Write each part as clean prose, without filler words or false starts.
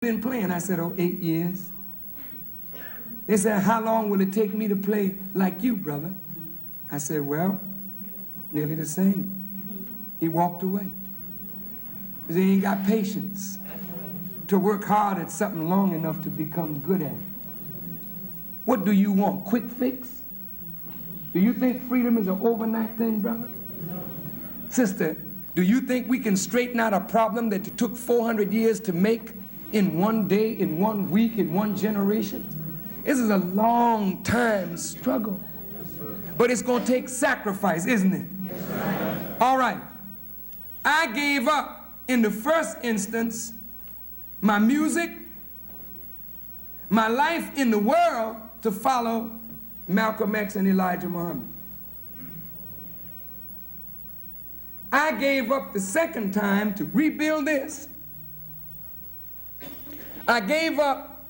been playing? I said, oh, 8 years. They said, how long will it take me to play like you, brother? I said, well, nearly the same. He walked away. He ain't got patience to work hard at something long enough to become good at it. What do you want? Quick fix? Do you think freedom is an overnight thing, brother? Sister, do you think we can straighten out a problem that took 400 years to make in one day, in 1 week, in one generation? This is a long time struggle. But it's going to take sacrifice, isn't it? All right. I gave up, in the first instance, my music, my life in the world to follow Malcolm X and Elijah Muhammad. I gave up the second time to rebuild this. I gave up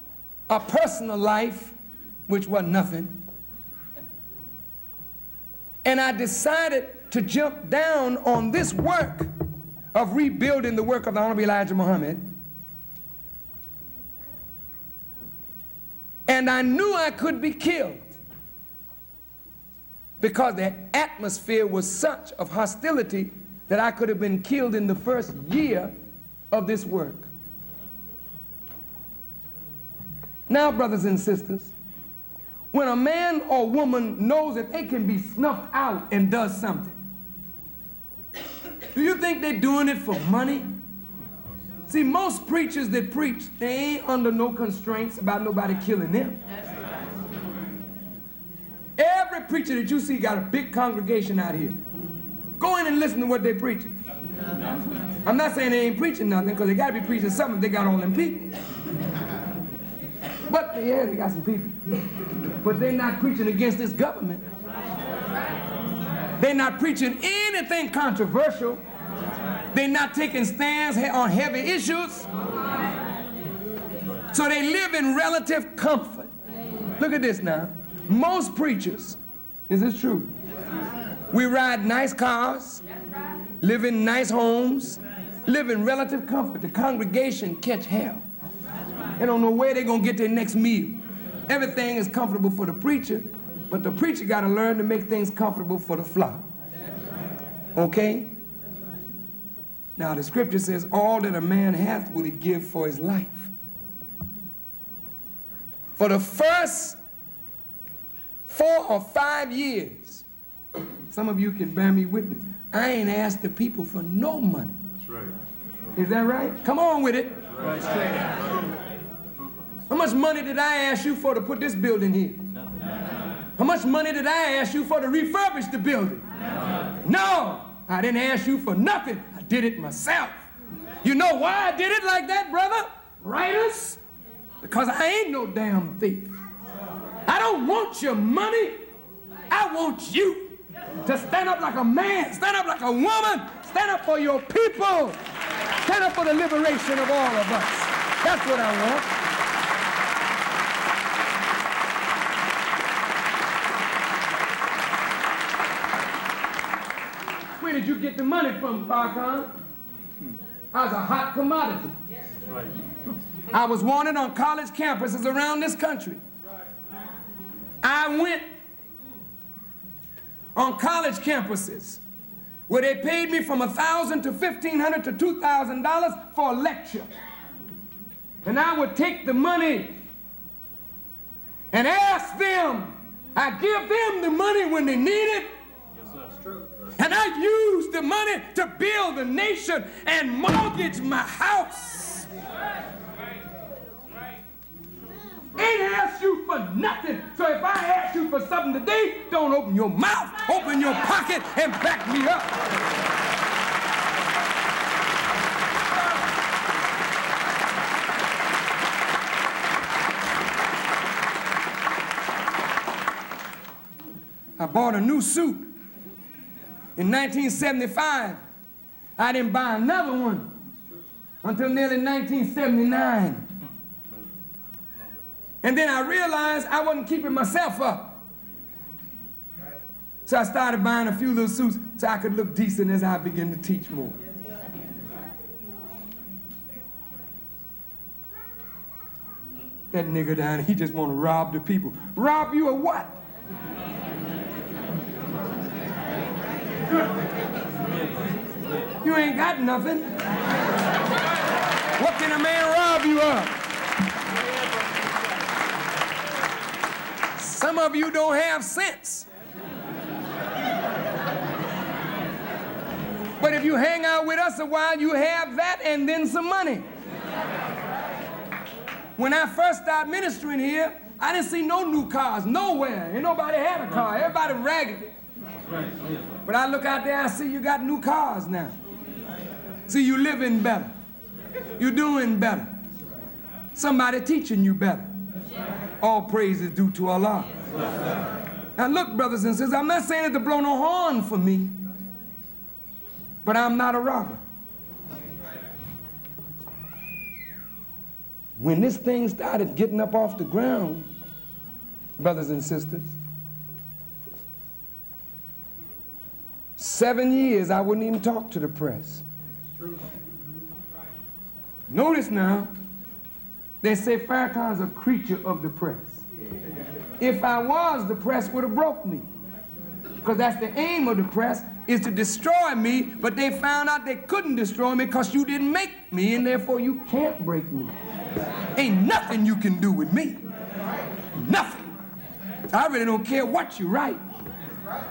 a personal life, which was nothing. And I decided to jump down on this work of rebuilding the work of the Honorable Elijah Muhammad. And I knew I could be killed because the atmosphere was such of hostility that I could have been killed in the first year of this work. Now, brothers and sisters, when a man or woman knows that they can be snuffed out and does something, do you think they're doing it for money? See, most preachers that preach, they ain't under no constraints about nobody killing them. Every preacher that you see got a big congregation out here. Go in and listen to what they're preaching. I'm not saying they ain't preaching nothing, because they got to be preaching something if they got all them people. But yeah, they got some people. But they're not preaching against this government. They're not preaching anything controversial. They're not taking stands on heavy issues. So they live in relative comfort. Look at this now. Most preachers, is this true? We ride nice cars, live in nice homes, live in relative comfort. The congregation catch hell. They don't know where they're going to get their next meal. Everything is comfortable for the preacher, but the preacher got to learn to make things comfortable for the flock. Okay? Now the scripture says, all that a man hath will he give for his life. For the first 4 or 5 years, some of you can bear me witness, I ain't asked the people for no money. That's right. Is that right? Come on with it. That's right. How much money did I ask you for to put this building here? Nothing. How much money did I ask you for to refurbish the building? Nothing. No, I didn't ask you for nothing. I did it myself. You know why I did it like that, brother? Writers? Because I ain't no damn thief. I don't want your money. I want you to stand up like a man, stand up like a woman, stand up for your people, stand up for the liberation of all of us. That's what I want. Where did you get the money from, Farrakhan? I was a hot commodity. I was wanted on college campuses around this country. I went on college campuses where they paid me from $1,000 to $1,500 to $2,000 for a lecture. And I would take the money and ask them, I give them the money when they need it. Yes, sir. That's true. And I use the money to build a nation and mortgage my house. Ain't asked you for nothing. So if I ask you for something today, don't open your mouth, open your pocket and back me up. I bought a new suit in 1975. I didn't buy another one until nearly 1979. And then I realized I wasn't keeping myself up. So I started buying a few little suits so I could look decent as I began to teach more. That nigga down there, he just want to rob the people. Rob you of what? You ain't got nothing. What can a man rob you of? Some of you don't have sense. But if you hang out with us a while, you have that and then some money. When I first started ministering here, I didn't see no new cars nowhere. Ain't nobody had a car. Everybody ragged. But I look out there, I see you got new cars now. See, you living better. You're doing better. Somebody teaching you better. All praise is due to Allah. Now look, brothers and sisters, I'm not saying it to blow no horn for me, but I'm not a robber. When this thing started getting up off the ground, brothers and sisters, 7 years I wouldn't even talk to the press. Notice now, they say Farrakhan's a creature of the press. If I was, the press would have broke me. Because that's the aim of the press, is to destroy me, but they found out they couldn't destroy me because you didn't make me, and therefore you can't break me. Ain't nothing you can do with me. Nothing. So I really don't care what you write.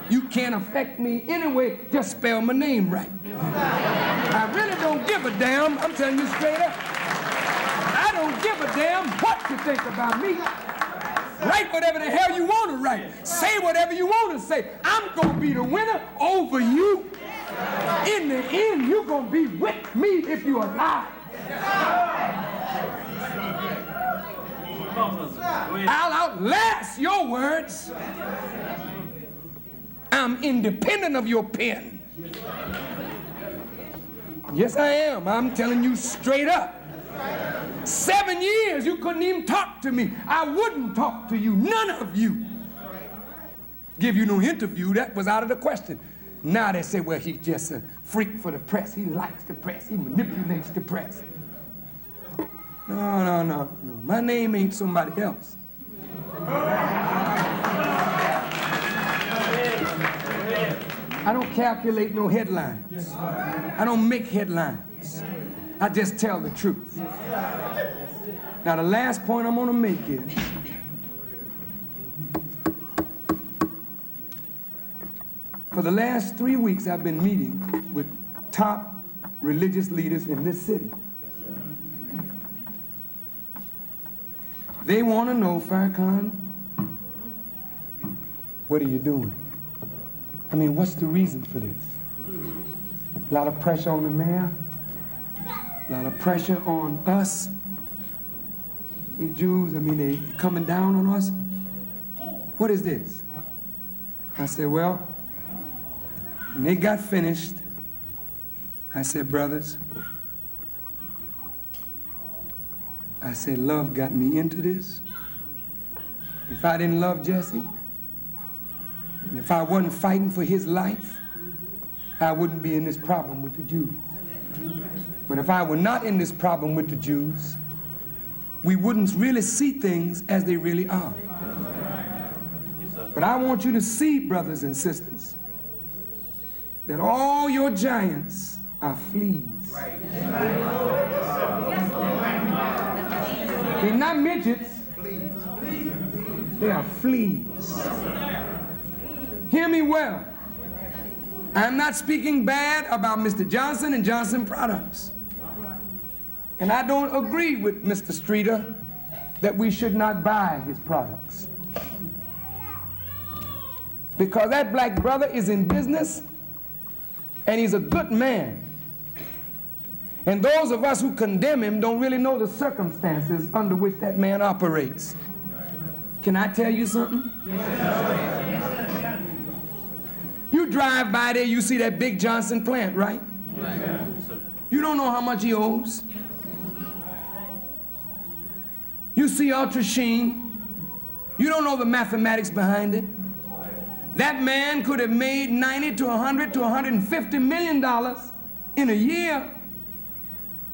You can't affect me anyway, just spell my name right. I really don't give a damn, I'm telling you straight up. I don't give a damn what you think about me. Write whatever the hell you want to write. Say whatever you want to say. I'm going to be the winner over you. In the end, you're going to be with me if you're alive. I'll outlast your words. I'm independent of your pen. Yes, I am. I'm telling you straight up. 7 years, you couldn't even talk to me. I wouldn't talk to you, none of you. Give you no interview, that was out of the question. Now they say, well, he's just a freak for the press. He likes the press. He manipulates the press. No. My name ain't somebody else. I don't calculate no headlines. I don't make headlines. I just tell the truth. Now the last point I'm going to make is, for the last 3 weeks I've been meeting with top religious leaders in this city. They want to know, Farrakhan, what are you doing? I mean, what's the reason for this? A lot of pressure on the mayor, a lot of pressure on us, the Jews. I mean, they coming down on us. What is this? I said, well, when they got finished, I said, brothers, I said, love got me into this. If I didn't love Jesse, and if I wasn't fighting for his life, I wouldn't be in this problem with the Jews. But if I were not in this problem with the Jews, we wouldn't really see things as they really are. But I want you to see, brothers and sisters, that all your giants are fleas. They're not midgets. They are fleas. Hear me well. I'm not speaking bad about Mr. Johnson and Johnson Products. And I don't agree with Mr. Streeter that we should not buy his products. Because that black brother is in business and he's a good man. And those of us who condemn him don't really know the circumstances under which that man operates. Can I tell you something? You drive by there, you see that big Johnson plant, right? You don't know how much he owes. You see Ultra Sheen. You don't know the mathematics behind it. That man could have made $90 to $100 to $150 million in a year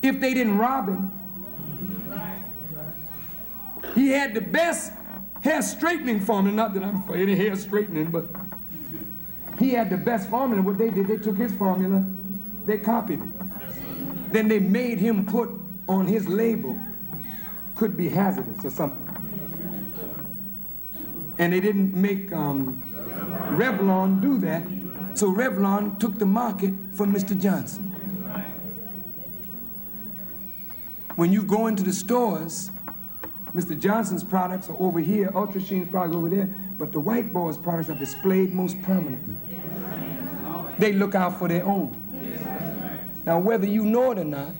if they didn't rob him. He had the best hair straightening formula. Not that I'm for any hair straightening, but he had the best formula. What they did, they took his formula, they copied it. Then they made him put on his label, could be hazardous or something. And they didn't make Revlon do that, so Revlon took the market from Mr. Johnson. When you go into the stores, Mr. Johnson's products are over here, Ultra Sheen's products over there, but the white boys' products are displayed most prominently. They look out for their own. Now, whether you know it or not,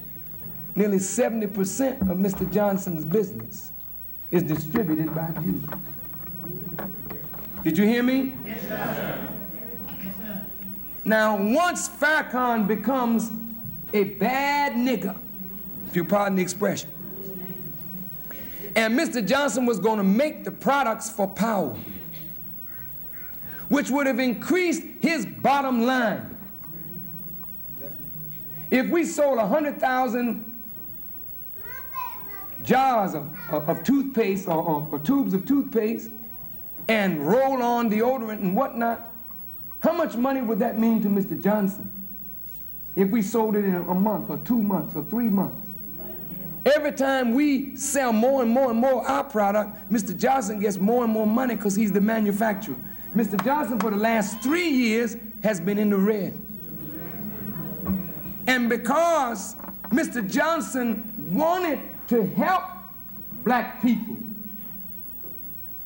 nearly 70% of Mr. Johnson's business is distributed by Jews. Did you hear me? Yes, sir. Now, once Farrakhan becomes a bad nigger, if you pardon the expression, and Mr. Johnson was going to make the products for power, which would have increased his bottom line. If we sold 100,000 jars of toothpaste or tubes of toothpaste and roll on deodorant and whatnot, how much money would that mean to Mr. Johnson if we sold it in a month or 2 months or 3 months? Every time we sell more and more and more our product, Mr. Johnson gets more and more money because he's the manufacturer. Mr. Johnson, for the last 3 years, has been in the red. And because Mr. Johnson wanted to help black people,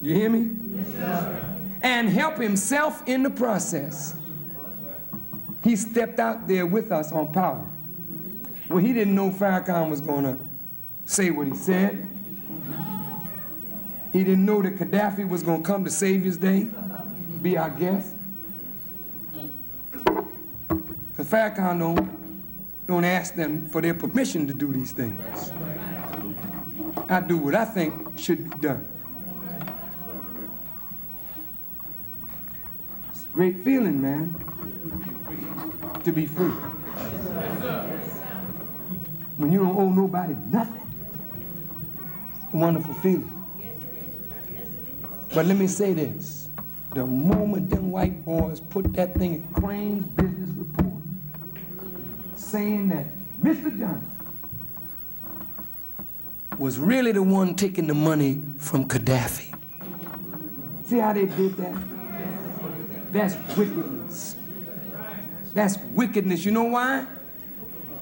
you hear me? Yes, sir. And help himself in the process, he stepped out there with us on power. Well, he didn't know Farrakhan was going to say what he said. He didn't know that Gaddafi was going to come to Savior's Day, be our guest. Because Farrakhan don't ask them for their permission to do these things. I do what I think should be done. It's a great feeling, man, to be free. When you don't owe nobody nothing. A wonderful feeling. But let me say this. The moment them white boys put that thing in Crane's business report, saying that Mr. Johnson was really the one taking the money from Gaddafi. See how they did that? That's wickedness. That's wickedness. You know why?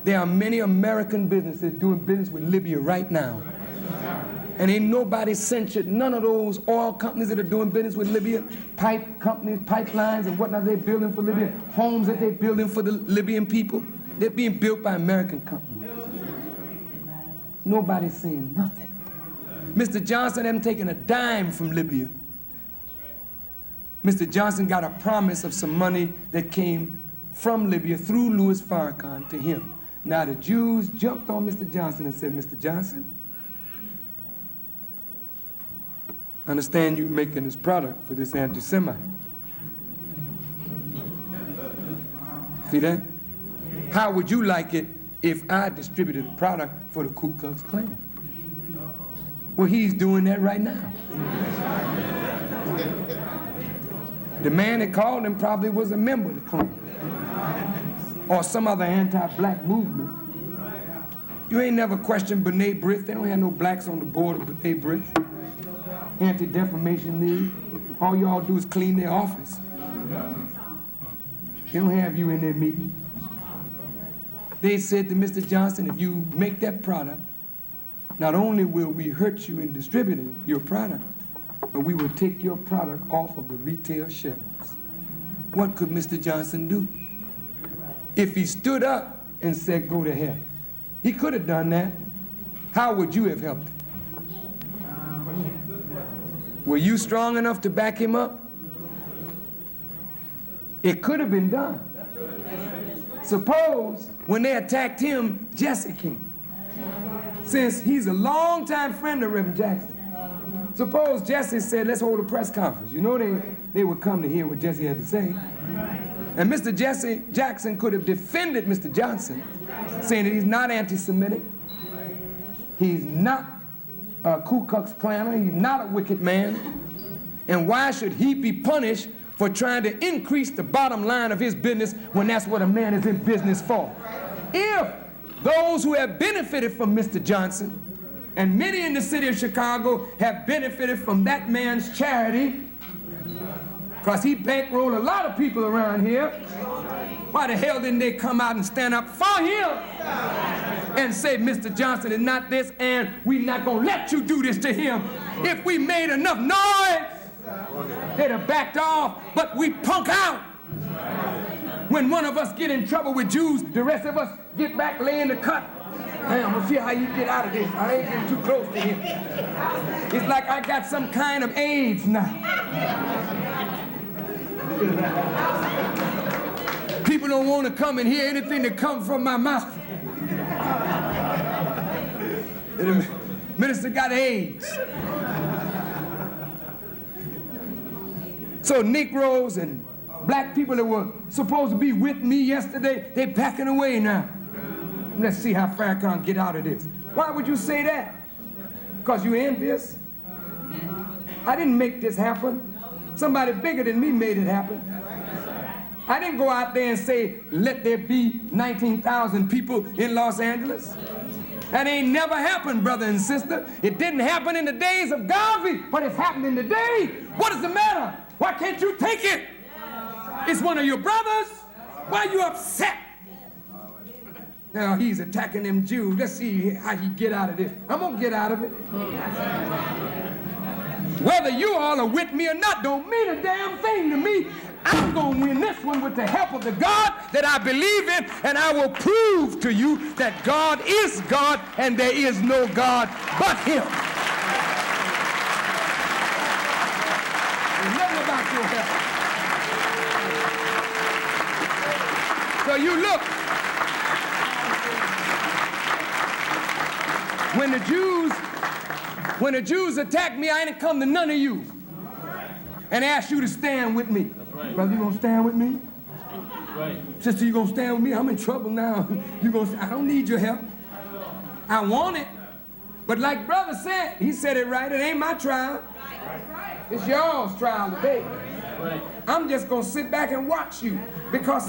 There are many American businesses doing business with Libya right now. And ain't nobody censured none of those oil companies that are doing business with Libya, pipe companies, pipelines and whatnot they're building for Libya, homes that they're building for the Libyan people. They're being built by American companies. Nobody's saying nothing. Mr. Johnson hasn't taken a dime from Libya. Mr. Johnson got a promise of some money that came from Libya through Louis Farrakhan to him. Now the Jews jumped on Mr. Johnson and said, Mr. Johnson, I understand you making this product for this anti-Semite. See that? How would you like it if I distributed a product for the Ku Klux Klan? Well, he's doing that right now. The man that called him probably was a member of the Klan or some other anti-black movement. You ain't never questioned B'nai B'rith. They don't have no blacks on the board of B'nai B'rith. Anti-Defamation League. All y'all do is clean their office. They don't have you in their meeting. They said to Mr. Johnson, if you make that product, not only will we hurt you in distributing your product, but we will take your product off of the retail shelves. What could Mr. Johnson do? If he stood up and said, go to hell. He could have done that. How would you have helped him? Were you strong enough to back him up? It could have been done. Suppose when they attacked him, Jesse came. Since he's a longtime friend of Reverend Jackson. Suppose Jesse said, let's hold a press conference. You know they would come to hear what Jesse had to say. And Mr. Jesse Jackson could have defended Mr. Johnson, saying that he's not anti-Semitic. He's not a Ku Klux Klaner. He's not a wicked man. And why should he be punished for trying to increase the bottom line of his business when that's what a man is in business for? If those who have benefited from Mr. Johnson, and many in the city of Chicago have benefited from that man's charity, because he bankrolled a lot of people around here, why the hell didn't they come out and stand up for him and say, Mr. Johnson is not this, and we're not going to let you do this to him? If we made enough noise, they'd have backed off, but we punk out. When one of us get in trouble with Jews, the rest of us get back, lay in the cut. Hey, I'm gonna see how you get out of this. I ain't getting too close to him. It's like I got some kind of AIDS now. People don't want to come and hear anything that comes from my mouth. The minister got AIDS. So Negroes and black people that were supposed to be with me yesterday, they backing away now. Let's see how Farrakhan get out of this. Why would you say that? Because you envious? I didn't make this happen. Somebody bigger than me made it happen. I didn't go out there and say, let there be 19,000 people in Los Angeles. That ain't never happened, brother and sister. It didn't happen in the days of Garvey, but it's happening today. What is the matter? Why can't you take it? It's one of your brothers. Why are you upset? Now he's attacking them Jews. Let's see how he get out of this. I'm going to get out of it. Whether you all are with me or not don't mean a damn thing to me. I'm going to win this one with the help of the God that I believe in, and I will prove to you that God is God and there is no God but him. There's nothing about your help. So you look. When the Jews attacked me, I didn't come to none of you and ask you to stand with me. Right. Brother, you gonna stand with me? Right. Sister, you gonna stand with me? I'm in trouble now. I don't need your help. I want it. But like brother said, he said it right, it ain't my trial. It's y'all's trial today. Right. I'm just gonna sit back and watch you because